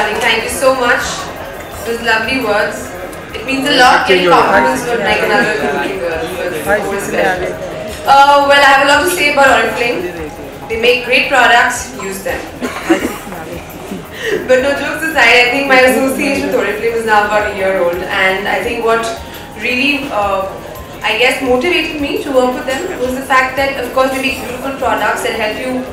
darling. Thank you so much. Those lovely words. It means a lot getting compliments from like another good-looking girl. Well, I have a lot to say about Oriflame. They make great products. Use them. But no jokes aside, I think my association with Oriflame is now about a year old, and I think what really I guess motivated me to work with them was the fact that of course they make beautiful products that help you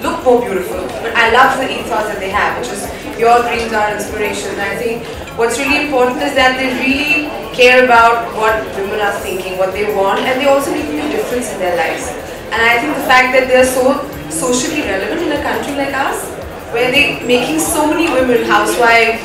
look more beautiful, but I love the ethos that they have, which is your dreams are inspiration. And I think what's really important is that they really care about what women are thinking, what they want, and they also make a difference in their lives. And I think the fact that they are so socially relevant in a country like ours, where they're making so many women, housewives,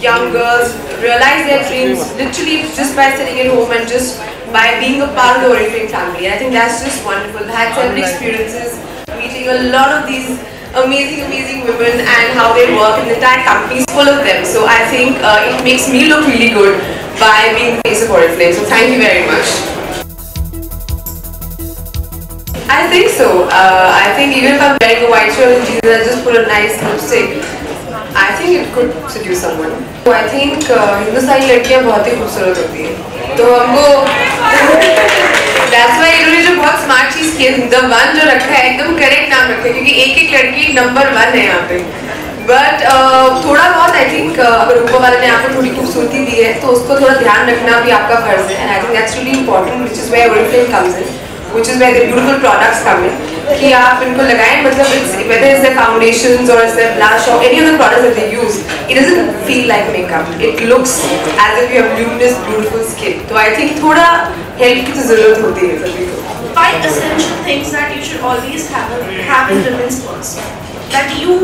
young girls, realize their dreams literally just by sitting at home and just by being a part of the Oriflame family. I think that's just wonderful. I had several experiences meeting a lot of these amazing women and how they work, and the entire company is full of them. So I think it makes me look really good by being the face of Oriflame. So thank you very much. I think so. I think even if I'm wearing a white shirt and jeans and I just put a nice lipstick, I think it could seduce someone. So I think हिंदुस्तानी लड़कियाँ बहुत ही खूबसूरत होती हैं. तो हमको that's why इन्होंने जो बहुत स्मार्ट चीज़ की है, the one जो रखा है एकदम करेक्ट नाम रखा है, क्योंकि एक लड़की नंबर 1 है यहाँ पे. But थोड़ा बहुत I think अगर ऊपर वाले ने आपको थोड़ी खूबसूरती दी है, तो उसको थोड़ा ध्यान रखना भी आपका फर्ज है. And I think that's really important, which is where Oriflame comes in, which is where the beautiful products come in. कि आप इनको लगाएं, मतलब whether it's their foundations or it's their blush or any of the products that they use, it doesn't feel like makeup. It looks as if you have luminous, beautiful skin. So I think थोड़ा help की तो ज़रूरत होती है सभी को. 5 essential things that you should always have in women's purse that you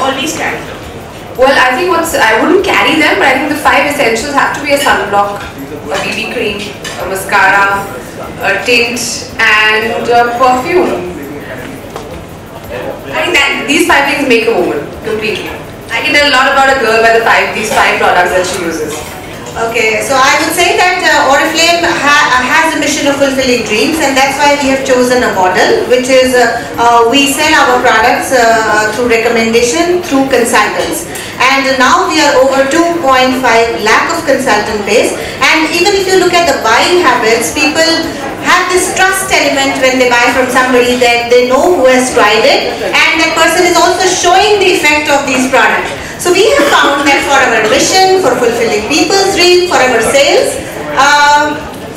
always carry. Well, I think I wouldn't carry them, but I think the 5 essentials have to be a sunblock, a BB cream, a mascara, a tint, and perfume. I think that these 5 things make a woman completely. I can tell a lot about a girl by these 5 products that she uses. Okay, so I would say that Oriflame has a mission of fulfilling dreams, and that's why we have chosen a model, which is we sell our products through recommendation through consultants. And now we are over 2.5 lakh of consultant base, and even if you look at the buying habits, people have this trust element when they buy from somebody that they know who has tried it, and that person is also showing the effect of these products. So we have found that for our mission, for fulfilling people's dreams, for our sales,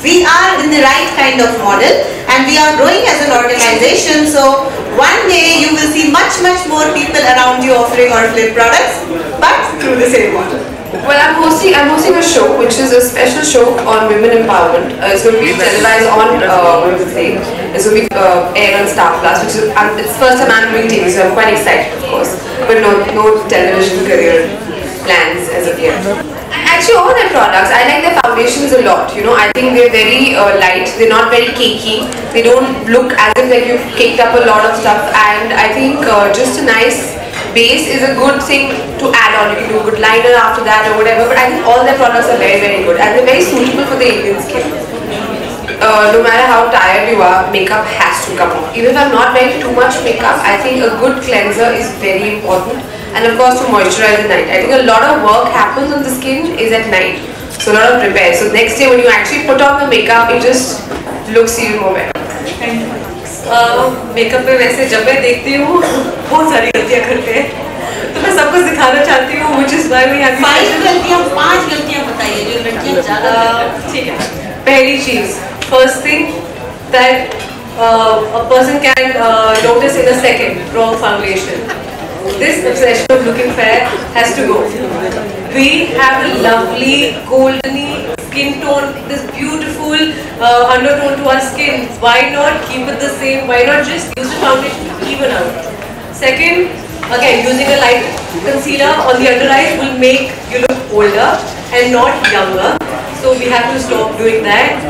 we are in the right kind of model, and we are growing as an organization. So one day you will see much more people around you offering Oriflame products, but through the same model. Well, I'm hosting a show, which is a special show on women empowerment. It's going to be televised on Wednesday. It's going to be aired on Star Plus, which is it's first time I'm doing TV, so I'm quite excited, of course. But no television career plans as of yet. Actually, all their products, I like their foundations a lot. You know, I think they're very light. They're not very cakey. They don't look as if like you've caked up a lot of stuff. And I think just a nice base is a good thing to add on. You can do a good liner after that or whatever, but I think all their products are very good, and they're very suitable for the Indian skin. No matter how tired you are, makeup has to come off. Even if I'm not wearing too much makeup, I think a good cleanser is very important, and of course to moisturize at night. I think a lot of work happens on the skin is at night, so a lot of repair. So next day when you actually put on the makeup, it just looks even more better. Makeup में वैसे जब मैं देखती हूँ बहुत सारी गलतियाँ करते हैं, तो मैं सबको सिखाना चाहती हूँ, which is why we have 5 गलतियाँ बताइए जो लड़कियाँ ज़्यादा. ठीक है. पहली चीज़, first thing that a person can notice in a second, wrong foundation. This obsession of looking fair has to go. We have a lovely goldeny skin tone, this beautiful undertone to our skin. Why not keep it the same? Why not just use the foundation to even out? Second, again, using a light concealer on the under eyes will make you look older and not younger. So we have to stop doing that.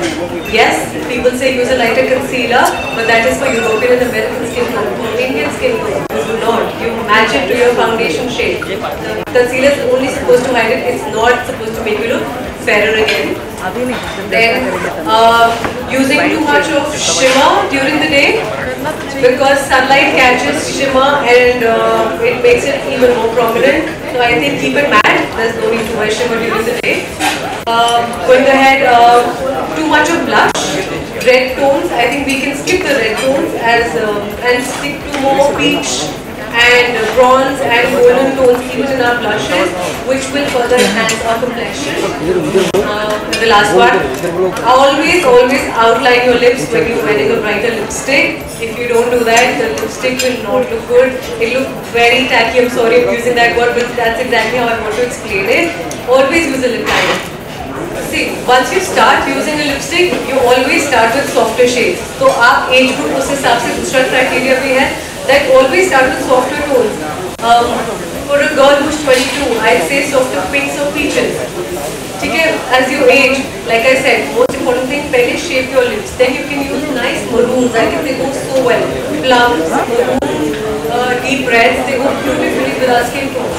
Yes, people say use a lighter concealer, but that is for European and American skin tone. For Indian skin tone, you do not. You match it to your foundation shade. The concealer is only supposed to hide it. It's not supposed to make you look fairer again. Then using too much of shimmer during the day because sunlight catches shimmer and it makes it even more prominent. So I think keep it matte. There's no need to wear shimmer during the day. Going ahead, too much of blush, red tones. I think we can skip the red tones and stick to more peach and bronze and golden tones even in our blushes, which will further enhance our complexion. The last one, always outline your lips when you're wearing a brighter lipstick. If you don't do that, the lipstick will not look good. It looks very tacky. I'm sorry I'm using that word, but that's exactly how I want to explain it. Always use a lip liner. See, once you start using a lipstick, you always start with softer shades. So आप age group उस हिसाब से दूसरा criteria भी है that always start with softer tones. For a girl who's 22, I'd say softer pinks or peaches. ठीक है, as you age, like I said, most important thing, पहले shape your lips. Then you can use nice maroons. I think they go so well. Plums, maroons, deep reds, they go beautifully with our skin tone.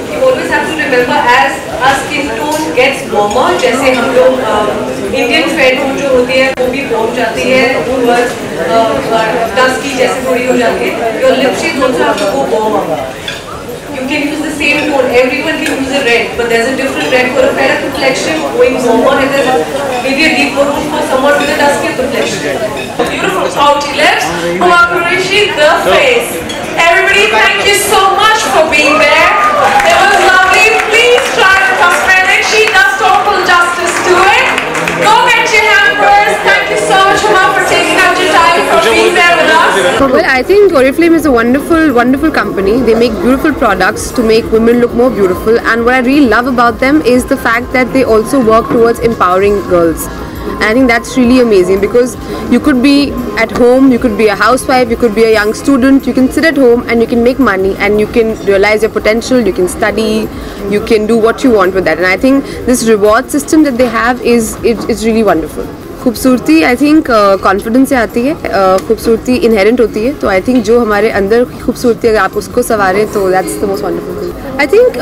You always have to remember as our skin tone gets warmer, जैसे हम लोग Indian fair tone जो होती है वो भी warm जाती है towards dusky जैसे थोड़ी हो जाती है. Your lip shades also have to go warmer. You can use the same tone. Everyone can use a red, but there's a different red for a fairer complexion going warmer, and there's maybe a deep maroon for someone with a duskier complexion. Beautiful pouty lips. Rishi, the face. Everybody, thank you so much for being there. It was lovely. Please try the cosmetic. She does total justice to it. Go get your hampers. Thank you so much, Uma, for taking out your time for being there with us. Well, I think Oriflame is a wonderful company. They make beautiful products to make women look more beautiful. And what I really love about them is the fact that they also work towards empowering girls. And I think that's really amazing because you could be at home, you could be a housewife, you could be a young student, you can sit at home and you can make money and you can realize your potential, you can study, you can do what you want with that. And I think this reward system that they have is really wonderful. खूबसूरती I think confidence से आती है, खूबसूरती inherent होती है, तो I think जो हमारे अंदर की खूबसूरती अगर आप उसको संवारें तो that's the most wonderful thing. I think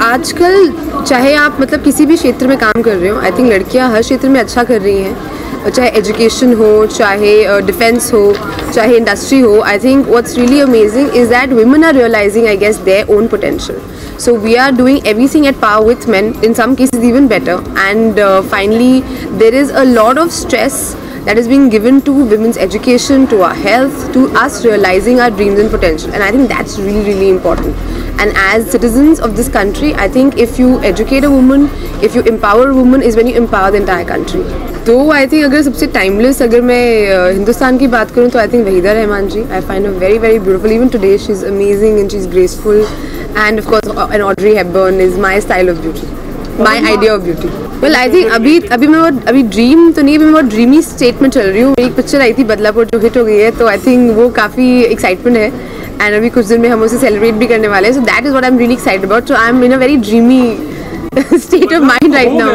आजकल चाहे आप मतलब किसी भी क्षेत्र में काम कर रहे हो, आई थिंक लड़कियां हर क्षेत्र में अच्छा कर रही हैं, चाहे एजुकेशन हो, चाहे डिफेंस हो, चाहे इंडस्ट्री हो. I think what's really amazing is that women are realizing, I guess, their own potential. So we are doing everything at par with men, in some cases even better. And finally, there is a lot of stress that is being given to women's education, to our health, to us realizing our dreams and potential. And I think that's really important. And as citizens of this country, I think if you educate a woman, if you empower a woman, is when you empower the entire country. तो I think अगर सबसे timeless अगर मैं हिंदुस्तान की बात करूँ तो I think Waheeda Rehman ji. I find her very beautiful. Even today she is amazing and she is graceful. And of course an Audrey Hepburn is my style of beauty, my idea of beauty. Well I think अभी मैं अभी dream तो नहीं, अभी मैं बहुत dreamy state में चल रही हूँ. एक पिक्चर आई थी बदलापुर जो हिट हो गई है, तो आई थिंक वो काफ़ी एक्साइटमेंट है. एंड अभी कुछ दिन में हम उसे सेलिब्रेट भी करने वाले हैं. So that is what I am really excited about. So I am in a very dreamy state of mind right now.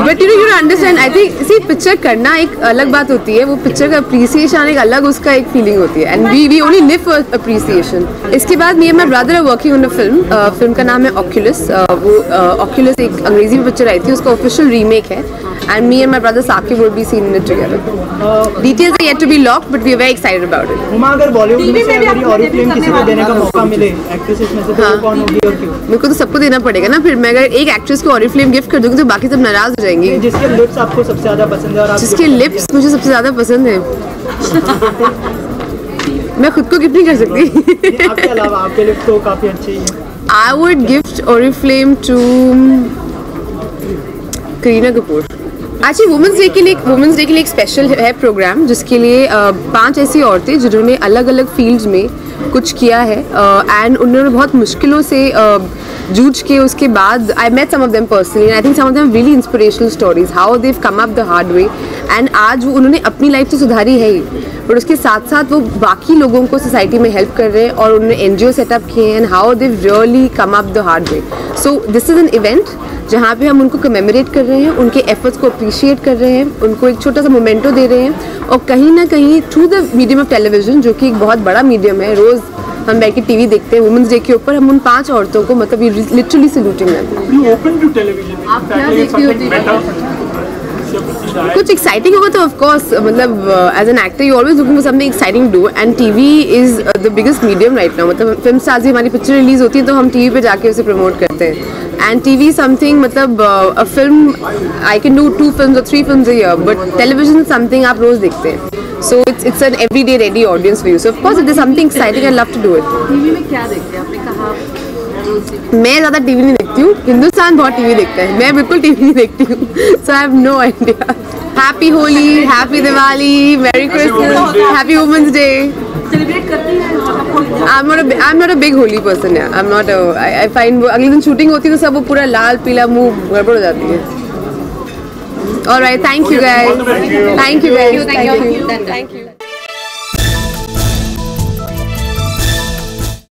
But you don't understand. I think see picture करना एक अलग बात होती है, वो पिक्चर का appreciation एक अलग उसका एक feeling होती है. And we only live for appreciation. इसके बाद me and my brother are working on a film. Film का नाम है Oculus. वो Oculus एक अंग्रेजी में पिक्चर आई थी, उसका official remake है. And me and my brother Saqib will be seen in it together. Details are yet to be locked, but we are very excited about it. Uma, अगर बॉलीवुड में से अगर Oriflame किसी को देने का मौका मिले एक्ट्रेसेस में से, तो वो कौन होगी और क्यों? मेरे को तो सबको देना पड़ेगा ना. फिर मैं अगर एक एक्ट्रेस को Oriflame गिफ्ट कर दूंगी तो बाकी सब नाराज हो जाएंगे. जिसके लिप्स आपको सबसे ज्यादा पसंद है और जिसके लिप्स मुझे सबसे ज्यादा पसंद है मैं खुद को गिफ्ट नहीं कर सकती. आपके अलावा आपके लिप्स तो काफी अच्छे ही हैं. I would gift Oriflame to Kareena Kapoor. Actually women's day के लिए एक स्पेशल है प्रोग्राम, जिसके लिए 5 ऐसी औरतें जिन्होंने अलग अलग फील्ड्स में कुछ किया है एंड उन्होंने बहुत मुश्किलों से जूझ के उसके बाद I met some of them personally and I think some of them really inspirational stories how they come up the hard way. एंड आज वो उन्होंने अपनी लाइफ तो सुधारी है ही, बट उसके साथ साथ वो बाकी लोगों को सोसाइटी में हेल्प कर रहे हैं और उन्होंने NGO सेटअप किए हैं and how they really come up the hard way. So this is an event जहाँ पे हम उनको कमेमोरेट कर रहे हैं, उनके एफर्ट्स को अप्रिशिएट कर रहे हैं, उनको एक छोटा सा मोमेंटो दे रहे हैं और कहीं ना कहीं through the medium of television, जो कि एक बहुत बड़ा मीडियम है, रोज़ हम बैठ के टीवी देखते हैं वुमेंस डे के ऊपर, हम उन 5 औरतों को मतलब लिटरली सैल्यूटिंग देते हैं. कुछ एक्साइटिंग होगा तो ऑफ कोर्स मतलब as an actor you always looking for something exciting do and TV is the biggest medium right now. मतलब फिल्म स्टार्स हमारी पिक्चर रिलीज होती है तो हम टीवी पे जाके उसे प्रमोट करते हैं एंड टीवी समथिंग मतलब a film I can do 2 films or 3 films a year but television something आप रोज देखते हैं. So it's an everyday ready audience for you. So of course if there's something exciting I love to do it. TV में क्या देखते हैं? आपने कहा मैं ज़्यादा टीवी नहीं देखती हूँ. हिंदुस्तान बहुत टीवी देखता है, मैं बिल्कुल टीवी नहीं देखती हूँ. So I have no idea. Happy Holi, Happy Diwali, Merry Christmas, Happy Women's Day. Celebrate करती हैं? I'm not a big Holi person. Yeah, I'm not a. I find अगले दिन शूटिंग होती है तो सब वो पूरा लाल पीला मुंह गड़बड़ हो जाती है. All right, thank you guys. Thank you guys. Thank you.